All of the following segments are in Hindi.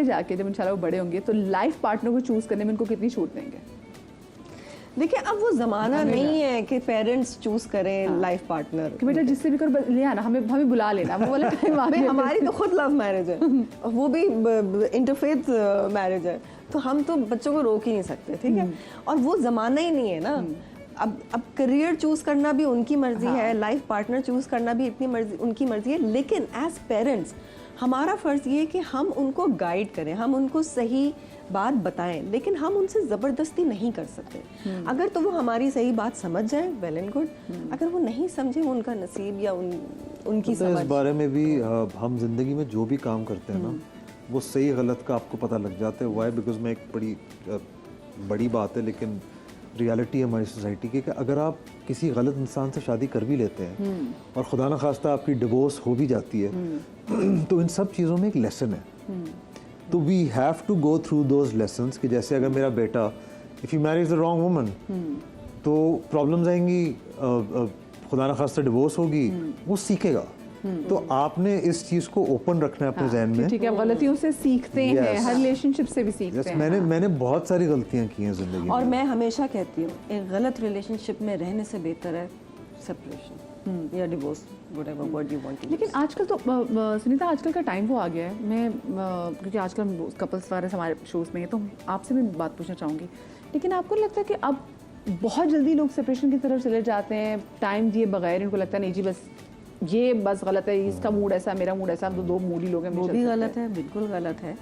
आगे जाके जब इंशाल्लाह वो बड़े होंगे तो लाइफ पार्टनर को चूज करने में उनको कितनी छूट देंगे? देखिए अब वो ज़माना नहीं है कि पेरेंट्स चूज करें लाइफ पार्टनर कि बेटा जिससे भी करो ले आना, हमें बुला लेना, वो वाला टाइम आ गया। हमारी तो खुद लव मैरिज है, वो भी इंटरफेथ मैरिज है, तो हम तो बच्चों को रोक ही नहीं सकते, ठीक है। और वो ज़माना ही नहीं है ना। अब करियर चूज करना भी उनकी मर्जी है, लाइफ पार्टनर चूज करना भी इतनी मर्जी उनकी मर्जी है, लेकिन एज पेरेंट्स हमारा फ़र्ज़ ये है कि हम उनको गाइड करें, हम उनको सही बात बताएं, लेकिन हम उनसे ज़बरदस्ती नहीं कर सकते। अगर तो वो हमारी सही बात समझ जाए वेल एंड गुड, अगर वो नहीं समझे वो उनका नसीब या उनकी तो समझ। इस बारे में भी हम जिंदगी में जो भी काम करते हैं ना, वो सही गलत का आपको पता लग जाता है। वाई बिकॉज में एक बड़ी बात है, लेकिन रियलिटी है हमारी सोसाइटी की कि अगर आप किसी गलत इंसान से शादी कर भी लेते हैं और खुदा न खास्ता आपकी डिवोर्स हो भी जाती है, तो इन सब चीज़ों में एक लेसन है। तो we have to go through those lessons कि जैसे अगर मेरा बेटा if you marriage the wrong woman तो प्रॉब्लम्स आएंगी, खुदा न खास्ता डिवोर्स होगी, वो सीखेगा। तो आपने इस चीज़ को ओपन रखना है अपने जहन में। ठीक है, गलतियों से सीखते हैं, हर रिलेशनशिप से भी सीखते हैं। मैंने बहुत सारी गलतियां की हैं जिंदगी में, और मैं हमेशा कहती हूँ एक गलत रिलेशनशिप में रहने से बेहतर है सेपरेशन या divorce, whatever word you want. लेकिन आजकल तो सुनीता, आजकल का टाइम वो आ गया है, मैं क्योंकि आजकल कपल्स वगैरह हमारे शोज़ में है, तो आपसे मैं बात पूछना चाहूँगी, लेकिन आपको लगता है कि अब बहुत जल्दी लोग सेपरेशन की तरफ चले जाते हैं टाइम दिए बगैर? इनको लगता है नहीं जी बस ये बस गलत है, इसका मूड ऐसा, मेरा मूड ऐसा, हम तो दो मूड ही लोग हैं। वो भी गलत है, बिल्कुल गलत है,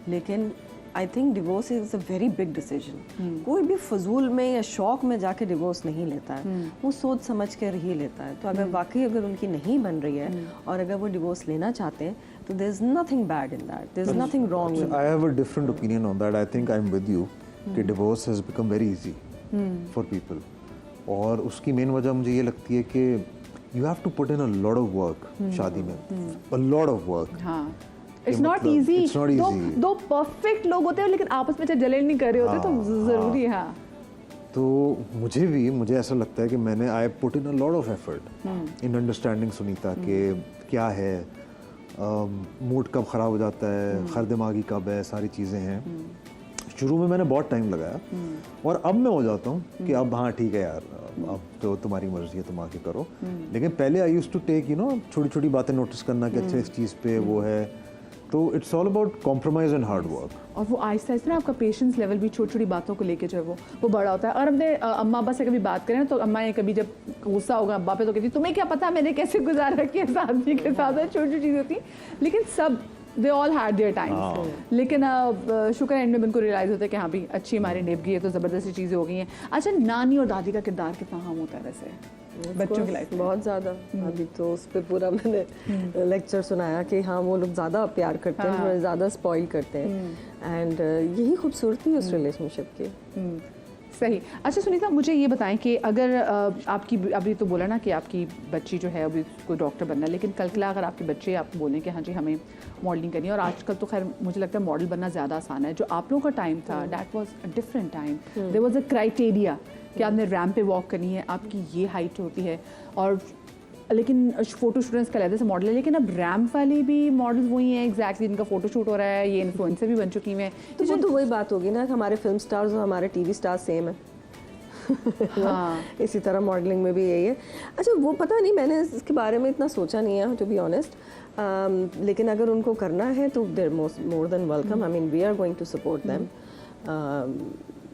लेकिन I think divorce is a very big decision. कोई भी फजूल में या शौक में जाके डिवोर्स नहीं लेता है, वो सोच समझ कर ही लेता है। तो अगर वाकई अगर उनकी नहीं बन रही है और अगर वो डिवोर्स लेना चाहते हैं तो there is nothing bad in that, there is nothing wrong with. I have a different opinion on that. I think I am with you कि divorce has become very easy for people, और उसकी मेन वजह मुझे ये लगती है कि you have to put in a lot of work शादी में, अ लॉट ऑफ वर्क। हाँ, इट्स नॉट इजी। दो परफेक्ट लोग होते हैं लेकिन आपस में जले नहीं कर रहे होते, तो जरूरी है। हाँ, तो मुझे ऐसा लगता है कि मैंने I put in a lot of effort in understanding Sunita के क्या है, मूड कब ख़राब हो जाता है, खर दिमागी कब है, सारी चीज़ें हैं। शुरू में मैंने बहुत टाइम लगाया और अब मैं हो जाता हूँ कि अब हाँ ठीक है यार, अब तो तुम्हारी मर्जी है, तुम आके करो। लेकिन पहले आई यूज्ड टू टेक छोटी छोटी बातें नोटिस करना कि अच्छा इस चीज़ पे वो है, तो it's all about compromise and hard work. और वो आहिस्ता आहिस्ता ना आपका पेशेंस लेवल भी छोटी छोटी बातों को लेके जो है वो बड़ा होता है। और अपने अम्मा अब्बा से कभी बात करें तो अम्मा ये कभी जब गुस्सा होगा अब्बा पे तो कहती तुम्हें क्या पता मैंने कैसे गुजारा किया शादी के साथ, छोटी छोटी चीज़ें होती हैं, लेकिन सब they all had there times. लेकिन शुक्र एंड में उनको रियलाइज़ होता है कि हाँ भी अच्छी हमारी निभ गई है, तो ज़बरदस्ती चीज़ें हो गई हैं। अच्छा, नानी और दादी का किरदार कितना अहम होता है वैसे बच्चों की लाइफ में? बहुत ज़्यादा। अभी तो उस पर पूरा मैंने लेक्चर सुनाया कि हाँ वो लोग ज़्यादा प्यार करते हैं, थोड़ा ज़्यादा स्पॉइल करते हैं, एंड यही खूबसूरती है उस रिलेशनशिप की। सही। अच्छा सुनीता, मुझे ये बताएं कि अगर आपकी अभी तो बोला ना कि आपकी बच्ची जो है अभी कोई डॉक्टर बनना है, लेकिन कल के अगर आपके बच्चे आपको बोलें कि हाँ जी हमें मॉडलिंग करनी है, और आजकल तो खैर मुझे लगता है मॉडल बनना ज़्यादा आसान है, जो आप लोगों का टाइम था that was a different time, there was a criteria कि आपने रैम्प पे वॉक करनी है, आपकी ये हाइट होती है, और लेकिन फोटो स्टूडेंट्स का अलग से मॉडल है, लेकिन अब रैम्प वाले भी मॉडल्स वही हैं एग्जैक्टली जिनका फोटो शूट हो रहा है, ये इन्फ्लुएंसर भी बन चुकी हैं। तो वो तो वही बात होगी ना कि हमारे फिल्म स्टार्स और हमारे टीवी स्टार्स सेम है। हाँ। इसी तरह मॉडलिंग में भी यही है। अच्छा, वो पता नहीं, मैंने इसके बारे में इतना सोचा नहीं है टू बी ऑनेस्ट, लेकिन अगर उनको करना है तो they're more than welcome. I mean we are going to support them.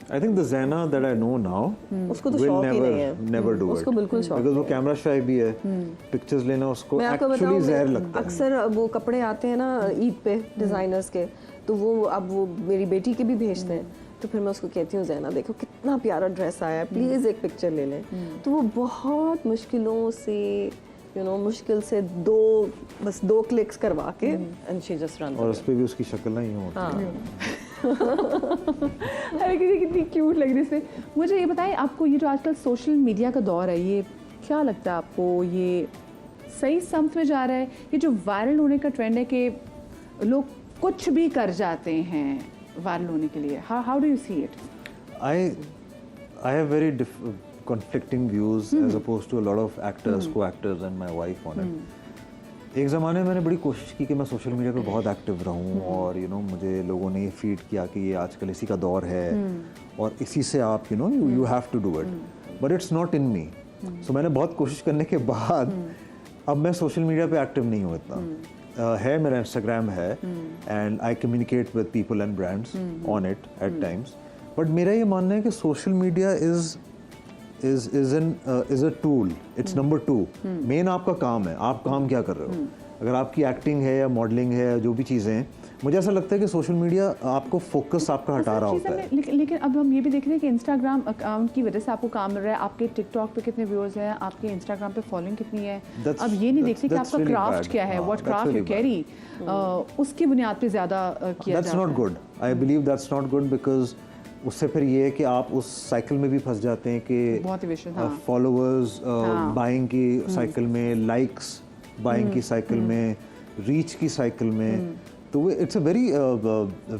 I think the Zaina that I know now उसको तो will शौक ही नहीं है, never do उसको it. बिल्कुल शौक Because वो कैमरा शाय भी है, पिक्चर्स लेना उसको मैं आपको एक्चुअली बताऊं, जहर लगता है। अक्सर वो कपड़े आते हैं ना ईद पे डिज़ाइनर्स के, तो वो अब वो मेरी बेटी के भी भेजते हैं, तो फिर मैं उसको कहती हूँ ज़ैना देखो कितना प्यारा ड्रेस आया है, प्लीज़ एक पिक्चर ले लें। तो वो बहुत मुश्किलों से मुश्किल से बस दो क्लिक्स करवा के एंड शी जस्ट रन। और उस पे भी उसकी शक्ल नहीं होती है। अरे कितनी क्यूट लग रही है। मुझे ये बताएं, आपको ये जो आजकल सोशल मीडिया का दौर है, ये क्या लगता है आपको, ये सही समझ में जा रहा है? ये जो वायरल होने का ट्रेंड है कि लोग कुछ भी कर जाते हैं वायरल होने के लिए, how do you see it? I have very conflicting views as opposed to a lot of actors, co-actors and my wife on it. एक ज़माने में मैंने बड़ी कोशिश की कि मैं सोशल मीडिया पे बहुत एक्टिव रहूं और मुझे लोगों ने ये फीड किया कि ये आजकल इसी का दौर है और इसी से आप you have to do it, but it's not in me. So मैंने बहुत कोशिश करने के बाद अब मैं सोशल मीडिया पे एक्टिव नहीं हूँ इतना। है मेरा इंस्टाग्राम है and I communicate with people and brands on it at times, but मेरा ये मानना है कि social media is a tool, it's number 2। Main आपका काम है, आप काम क्या कर रहे हो। अगर आपकी एक्टिंग है या मॉडलिंग है या जो भी चीज़ें हैं, मुझे ऐसा लगता है कि सोशल मीडिया आपको फोकस आपका हटा रहा होता है। लेकिन अब हम ये भी देख रहे हैं कि इंस्टाग्राम अकाउंट की वजह से आपको काम मिल रहा है। आपके टिकटॉक पे कितने व्यूअर्स हैं, आपके इंस्टाग्राम पे फॉलोइंग कितनी है, अब ये नहीं देखते कि आपका क्राफ्ट क्या है, व्हाट क्राफ्ट यू कैरी, उसकी बुनियाद पे ज़्यादा किया जाता है। That's not good, I believe that's not good, because उससे फिर ये है कि आप उस साइकिल में भी फंस जाते हैं कि फॉलोअर्स बाइंग की साइकिल में, लाइक्स बाइंग की साइकिल में, रीच की साइकिल में, तो वो it's a very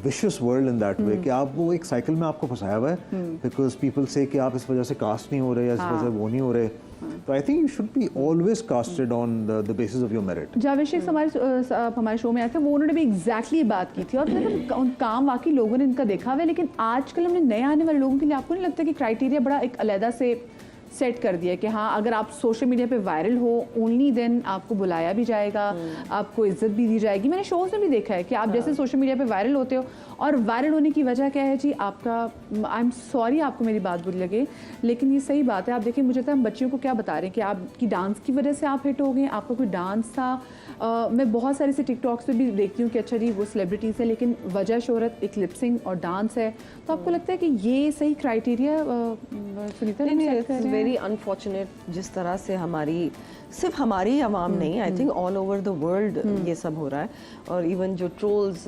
vicious world in that way कि आप वो एक साइकिल में आपको फंसाया हुआ है बिकॉज पीपल से कि आप इस वजह से कास्ट नहीं हो रहे या इस वजह से वो नहीं हो रहे। तो I think you should be always casted on the basis of your merit. Javed Sheikh हमारे शो में आए थे, वो उन्होंने भी एग्जैक्टली बात की थी और उन काम वाकई लोगों ने इनका देखा हुआ है, लेकिन आजकल हमने नए आने वाले लोगों के लिए आपको नहीं लगता कि क्राइटेरिया बड़ा एक अलहदा से सेट कर दिया कि हाँ अगर आप सोशल मीडिया पे वायरल हो ओनली देन आपको बुलाया भी जाएगा, आपको इज्जत भी दी जाएगी। मैंने शोज़ में भी देखा है कि आप जैसे सोशल मीडिया पे वायरल होते हो और वायरल होने की वजह क्या है जी, आपका आई एम सॉरी आपको मेरी बात बुरी लगे लेकिन ये सही बात है। आप देखिए मुझे तो हम बच्चियों को क्या बता रहे हैं कि आपकी डांस की वजह से आप हिट हो गए, आपका कोई डांस था। मैं बहुत सारे से टिकटॉक्स पे भी देखती हूँ कि अच्छा जी वो सेलिब्रिटीज़ है लेकिन वजह शोहरत एक लिपसिंग और डांस है, तो आपको लगता है कि ये सही क्राइटेरिया सुनीता? वेरी अनफॉर्चुनेट जिस तरह से हमारी सिर्फ हमारी आवाम नहीं, I think all over the world ये सब हो रहा है और इवन जो ट्रोल्स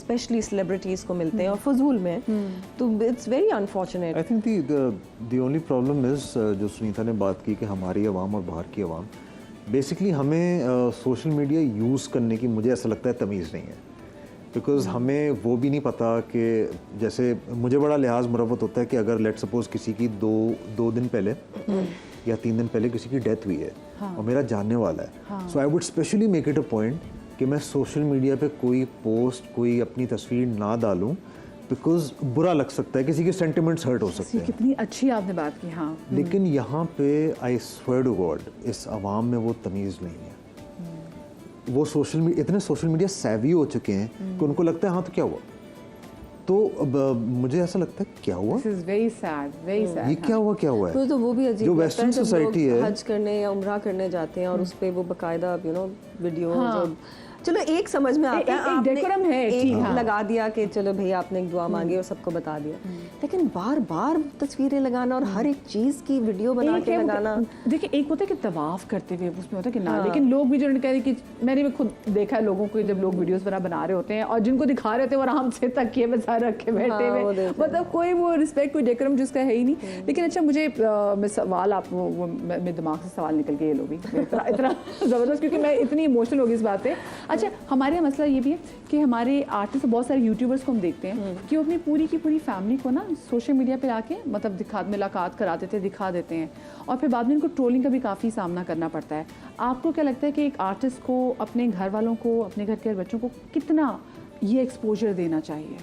स्पेशली सेलिब्रिटीज़ को मिलते हैं और फजूल में, तो it's very unfortunate. I think the only problem is जो सुनीता ने बात की कि हमारी आवाम और बाहर की आवाम, बेसिकली हमें सोशल मीडिया यूज़ करने की मुझे ऐसा लगता है तमीज़ नहीं है, बिकॉज हमें वो भी नहीं पता कि जैसे मुझे बड़ा लिहाज मुरवत होता है कि अगर लेट सपोज किसी की दो दिन पहले या 3 दिन पहले किसी की डेथ हुई है और मेरा जानने वाला है, so I would specially make it a point कि मैं सोशल मीडिया पे कोई पोस्ट कोई अपनी तस्वीर ना डालूं, बिकॉज बुरा लग सकता है, किसी के सेंटिमेंट्स हर्ट हो सकते हैं। कितनी अच्छी आपने बात की। हाँ, लेकिन यहाँ पे आई स्वेयर टू गॉड इस आवाम में वो तमीज़ नहीं है। वो इतने सोशल मीडिया सैवी हो चुके हैं कि उनको लगता है हाँ तो क्या हुआ, तो अब मुझे ऐसा लगता है क्या हुआ, This is very sad, very sad, ये क्या हुआ है। तो वो भी अजीब जो लगता है वेस्टर्न जब सोसाइटी लोग है, हज करने या उम्रा करने जाते हैं और उस पे वो बकायदा वीडियो चलो एक समझ में आता है, आपने डेकोरम है, एक लगा दिया कि चलो भैया आपने एक दुआ मांगी और सबको बता दिया, लेकिन बार बार तस्वीरें लगाना और हर एक चीज़ की वीडियो बना के लगाना। देखिए एक होता है कि तवाफ करते हुए उसमें होता है कि ना, लेकिन लोग भी जो कह रहे कि मैंने भी खुद देखा है लोगों को जब लोग वीडियोस बना रहे होते हैं और जिनको दिखा रहे होते हैं वो आराम से तकिए में सारे रखे बैठे हुए, मतलब कोई वो रिस्पेक्ट कोई डेकोरम जिसका है ही नहीं। लेकिन अच्छा मुझे सवाल आप मेरे दिमाग से सवाल निकल के ये लो भी इतना ज़बरदस्त, क्योंकि मैं इतनी इमोशनल होगी इस बात पे। अच्छा हमारे मसला ये भी है कि हमारे आर्टिस्ट बहुत सारे यूट्यूबर्स को हम देखते हैं कि वो अपनी पूरी की पूरी फैमिली को ना सोशल मीडिया पे आके मतलब मुलाकात करा देते हैं, दिखा देते हैं और फिर बाद में इनको ट्रोलिंग का भी काफ़ी सामना करना पड़ता है। आपको क्या लगता है कि एक आर्टिस्ट को अपने घर वालों को, अपने घर के बच्चों को कितना ये एक्सपोजर देना चाहिए?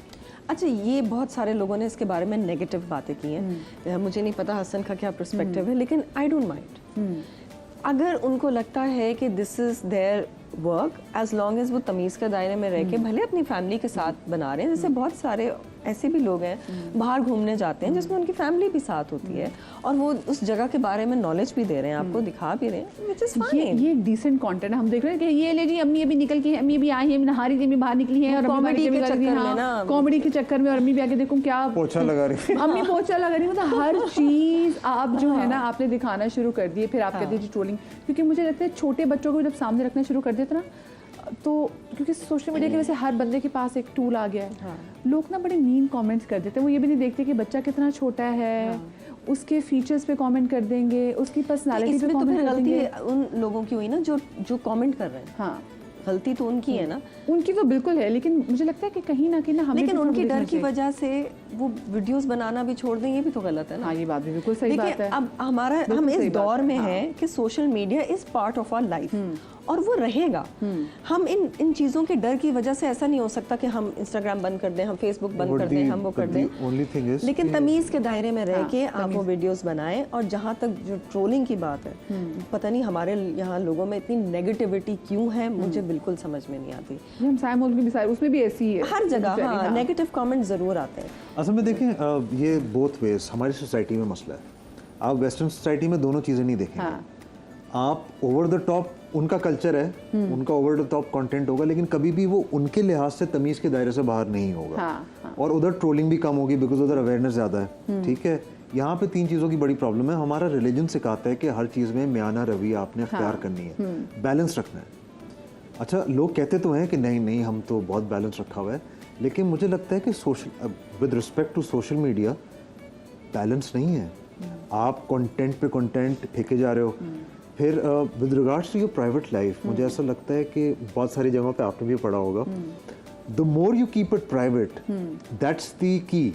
अच्छा, ये बहुत सारे लोगों ने इसके बारे में नेगेटिव बातें की हैं, मुझे नहीं पता हसन का क्या पर्सपेक्टिव है, लेकिन आई डोंट माइंड। अगर उनको लगता है कि this is their work, as long as वो तमीज़ के दायरे में रह के भले अपनी फैमिली के साथ बना रहे हैं, जैसे बहुत सारे ऐसे भी लोग हैं बाहर घूमने जाते हैं जिसमें उनकी फैमिली भी साथ होती है और वो उस जगह के बारे में नॉलेज भी दे रहे हैं, आपको दिखा भी रहे हैं, व्हिच इज़ फाइन। ये डिसेंट कंटेंट है। हम देख रहे हैं कि ये ले जी अम्मी अभी निकल के, अम्मी अभी आई है, नहा रही थी, अम्मी बाहर निकली है और कॉमेडी के चक्कर में ना, कॉमेडी के चक्कर में और अम्मी भी आके देखो क्या पोछा लगा रही है, अम्मी पोछा लगा रही है, मतलब हर चीज़ आप जो है ना आपने दिखाना शुरू कर दिए। फिर आप कहते हैं जी ट्रोलिंग, क्योंकि मुझे लगता है छोटे बच्चों को जब सामने रखना शुरू कर देते ना, तो क्योंकि सोशल मीडिया की वजह से हर बंदे के पास एक टूल आ गया है, लोग ना बड़े मीन कमेंट्स कर देते हैं। वो ये भी नहीं देखते कि बच्चा कितना छोटा है, उसके फीचर्स पे कमेंट कर देंगे, उसकी पर्सनालिटी पे कमेंट कर देंगे। गलती उन लोगों की हुई ना जो कमेंट कर रहे हैं। हाँ, गलती तो उनकी है ना, उनकी तो बिल्कुल है, लेकिन मुझे लगता है कि कहीं ना कहीं ना हमें, लेकिन उनकी डर की वजह से वो वीडियोस बनाना भी छोड़ दें, ये भी तो गलत है ना। हाँ, ये बात भी बिल्कुल सही बात है। अब हम इस दौर में हैं कि social media is part of our life और वो रहेगा। हम इन चीज़ों के डर की वजह से ऐसा नहीं हो सकता कि हम इंस्टाग्राम बंद कर दें, हम फेसबुक बंद कर दें, हम वो कर दें, लेकिन तमीज़ के दायरे में रह के आप वो वीडियोस बनाएं। और जहाँ तक जो ट्रोलिंग की बात है, पता नहीं हमारे यहाँ लोगों में इतनी नेगेटिविटी क्यों है, मुझे बिल्कुल समझ में नहीं आती। हम साइम मुल्क में भी सारे उसमें भी ऐसी है, हर जगह हाँ नेगेटिव कमेंट ज़रूर आते हैं। असल में देखें ये बोथ वेज हमारी सोसाइटी में मसला है। आप वेस्टर्न सोसाइटी में दोनों चीज़ें नहीं देखेंगे। आप ओवर द टॉप उनका कल्चर है, उनका ओवर द टॉप कंटेंट होगा, लेकिन कभी भी वो उनके लिहाज से तमीज़ के दायरे से बाहर नहीं होगा। और उधर ट्रोलिंग भी कम होगी बिकॉज उधर अवेयरनेस ज़्यादा है। ठीक है, यहाँ पे 3 चीज़ों की बड़ी प्रॉब्लम है। हमारा रिलीजन सिखाता है कि हर चीज़ में म्याना रवैया आपने अख्तियार करनी है, बैलेंस रखना है। अच्छा, लोग कहते तो हैं कि नहीं नहीं हम तो बहुत बैलेंस रखा हुआ है, लेकिन मुझे लगता है कि social with respect to social media balance नहीं है। आप कंटेंट पे कंटेंट फेंके जा रहे हो। फिर with regards to your private life, मुझे ऐसा लगता है कि बहुत सारी जगहों पे आपने भी पढ़ा होगा, the more you keep it private that's the key.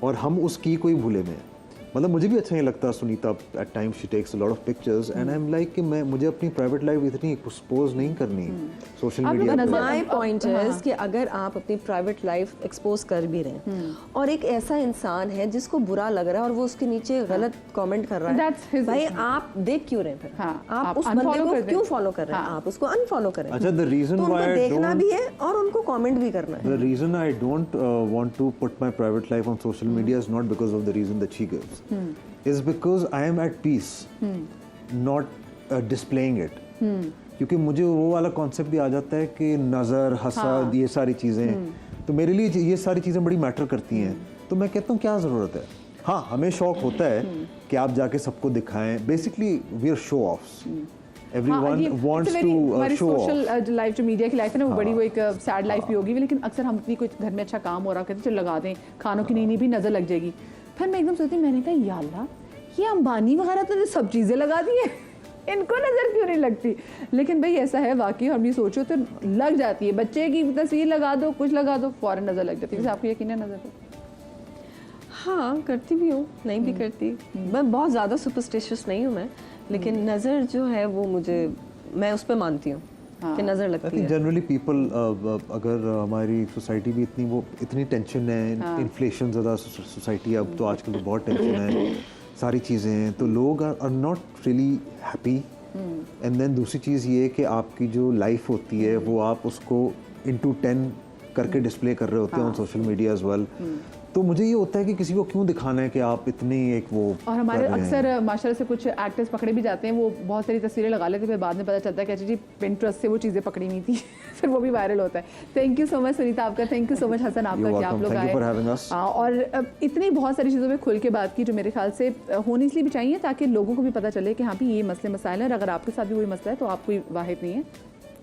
और हम उस की को ही भूले में हैं। मतलब मुझे भी अच्छा नहीं लगता Sunita at times she takes a lot of pictures and I am like कि मुझे अपनी प्राइवेट लाइफ इतनी एक्सपोज नहीं करनी सोशल मीडिया पे। माय पॉइंट इज कि अगर आप अपनी प्राइवेट लाइफ एक्सपोज कर भी रहे हैं और एक ऐसा इंसान है जिसको बुरा लग रहा है और वो उसके नीचे गलत कमेंट कर रहा है, भाई आप देख क्यों रहे हैं फिर? आप उस बंदे को क्यों फॉलो कर रहे हैं? आप उसको अनफॉलो करें। अच्छा, द रीजन व्हाई आई देखना भी है और उनको कमेंट भी करना है। The reason I don't want to put my private life on social media is not because of the reason that she gives, is because I am at peace, not displaying it. क्योंकि मुझे वो वाला कॉन्सेप्ट भी आ जाता है कि नज़र, हसद, ये सारी चीज़ें, तो मेरे लिए ये सारी चीज़ें बड़ी मैटर करती हैं। तो मैं कहता हूँ क्या ज़रूरत है। हाँ, हमें शौक होता है कि आप जाके सबको दिखाएं। Basically we are show offs. Everyone wants to show off. Social life जो मीडिया की लाइफ है ना, वो बड़ी वो एक सैड लाइफ भी होगी, लेकिन अक्सर हम अपनी कोई घर में अच्छा काम हो रहा कहते चलो लगा दें, खानों की नई भी नज़र लग जाएगी। फिर मैं एकदम सोचती, मैंने कहा या अल्लाह, ये अंबानी वगैरह तो सब चीज़ें लगा दी हैं, इनको नज़र क्यों नहीं लगती? लेकिन भाई ऐसा है वाकई, हम ये सोचो तो लग जाती है। बच्चे की तस्वीर लगा दो, कुछ लगा दो, फौरन नज़र लग जाती है। आपको यकीन है नज़र पे? हाँ, करती भी हूँ, नहीं भी करती। मैं बहुत ज़्यादा सुपरस्टिशियस नहीं हूँ मैं, लेकिन नज़र जो है वो मैं उस पर मानती हूँ कि नज़र लगती है। जनरली पीपल, अगर हमारी सोसाइटी भी इतनी टेंशन है, इन्फ्लेशन ज़्यादा सोसाइटी, अब तो आजकल तो बहुत टेंशन है, सारी चीज़ें हैं, तो लोग are not really happy. And then दूसरी चीज़ ये है कि आपकी जो लाइफ होती है वो आप उसको into 10 करके डिस्प्ले कर रहे होते हैं on social media as well. तो मुझे ये होता है कि किसी को क्यों दिखाना है कि आप इतनी एक वो। और हमारे अक्सर माशाल्लाह से कुछ एक्टर्स पकड़े भी जाते हैं, वो बहुत सारी तस्वीरें लगा लेते हैं, फिर बाद में पता चलता है कि अच्छा जी पिंटरेस्ट से वो चीज़ें पकड़ी नहीं थी फिर वो भी वायरल होता है। Thank you so much Sunita आपका, thank you so much Hasan आपका कि आप लोग आए और इतनी बहुत सारी चीज़ों में खुल के बात की जो मेरे ख्याल से होनी इसलिए भी चाहिए ताकि लोगों को भी पता चले कि हाँ भी ये मसले मसाइल हैं, और अगर आपके साथ भी कोई मसला है तो आप कोई वाहिद नहीं है,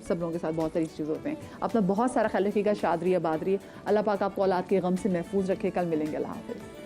सब लोगों के साथ बहुत सारी चीज़ होते हैं। अपना बहुत सारा ख्याल रखिएगा, शाद रहिए, आबाद रहिए, अल्लाह पाक आपको औलाद के गम से महफूज रखे। कल मिलेंगे, अल्लाह हाफ़िज़।